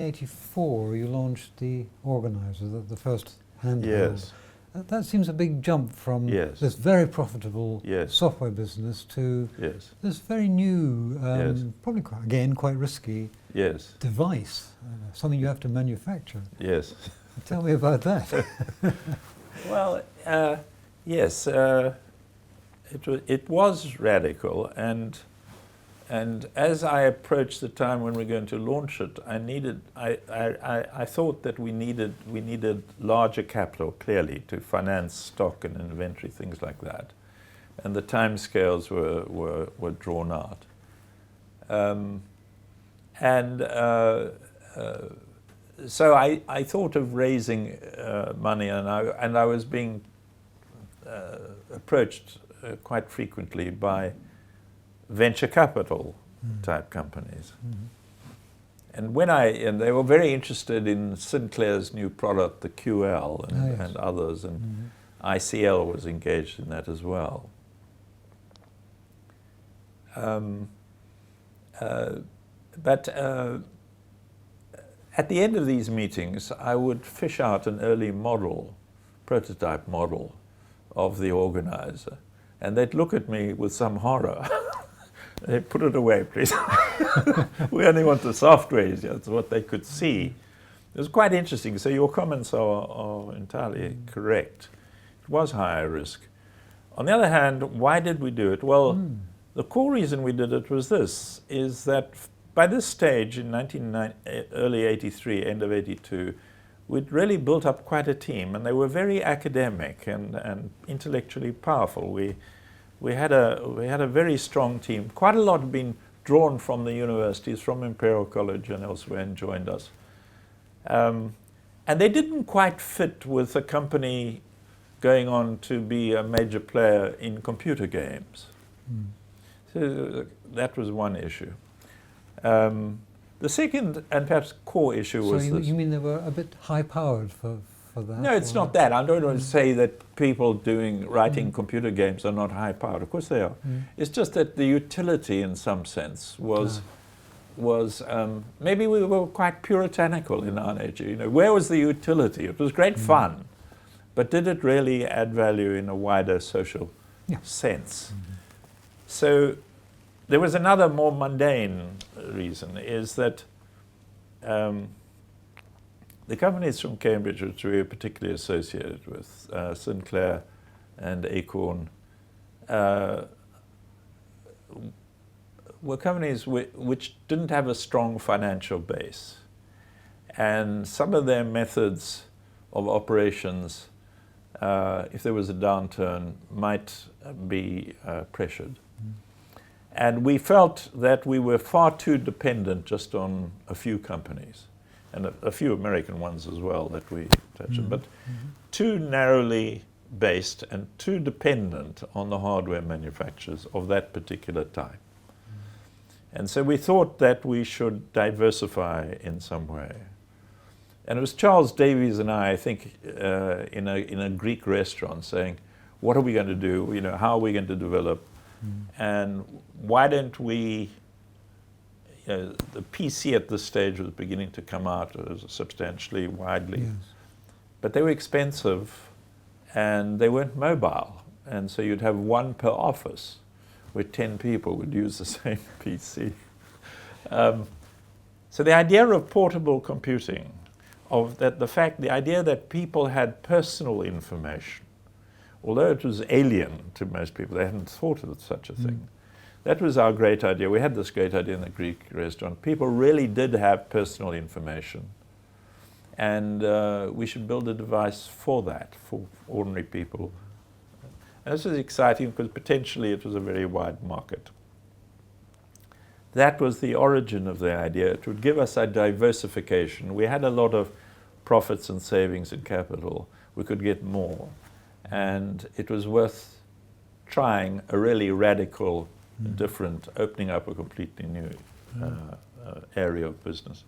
1984 you launched the Organiser, the first handheld. Yes. That seems a big jump from Yes. this very profitable Yes. software business to Yes. this very new, Yes. probably quite risky Yes. device, something you have to manufacture. Yes. Tell me about that. Well, yes, it was radical, and as I approached the time when we're going to launch it, I thought that we needed larger capital, clearly, to finance stock and inventory, things like that, and the timescales were drawn out, so I thought of raising money, and I was being approached quite frequently by venture capital type companies. And they were very interested in Sinclair's new product, the QL, and others, and ICL was engaged in that as well. But at the end of these meetings, I would fish out an early prototype model of the Organiser, and they'd look at me with some horror. They'd put it away, please. We only want the software. That's what they could see. It was quite interesting. So your comments are entirely correct. It was higher risk. On the other hand, why did we do it? Well, the core reason we did it was this, is that by this stage in early 83, end of 82, we'd really built up quite a team, and they were very academic and intellectually powerful. We had a very strong team. Quite a lot had been drawn from the universities, from Imperial College and elsewhere, and joined us. And they didn't quite fit with a company going on to be a major player in computer games. So that was one issue. The second and perhaps core issue was this. So you mean they were a bit high-powered for that? No, it's not that. I don't want to say that people writing computer games are not high-powered. Of course they are. It's just that the utility, in some sense, was maybe we were quite puritanical in our nature. You know, where was the utility? It was great fun, but did it really add value in a wider social sense? So there was another more mundane reason, is that the companies from Cambridge, which we were particularly associated with, Sinclair and Acorn, were companies which didn't have a strong financial base. And some of their methods of operations, if there was a downturn, might be pressured. And we felt that we were far too dependent just on a few companies, and a few American ones as well that we touched on, but too narrowly based and too dependent on the hardware manufacturers of that particular time. And so we thought that we should diversify in some way. And it was Charles Davies and I think, in a Greek restaurant saying, what are we going to do? You know, how are we going to develop? And why don't we, the PC at this stage was beginning to come out substantially, widely. Yes. But they were expensive and they weren't mobile. And so you'd have one per office where 10 people would use the same PC. So the idea of portable computing, the idea that people had personal information, although it was alien to most people, they hadn't thought of such a thing. That was our great idea. We had this great idea in the Greek restaurant. People really did have personal information. And we should build a device for that, for ordinary people. And this was exciting because potentially it was a very wide market. That was the origin of the idea. It would give us a diversification. We had a lot of profits and savings and capital. We could get more. And it was worth trying a really radical, different, opening up a completely new area of business.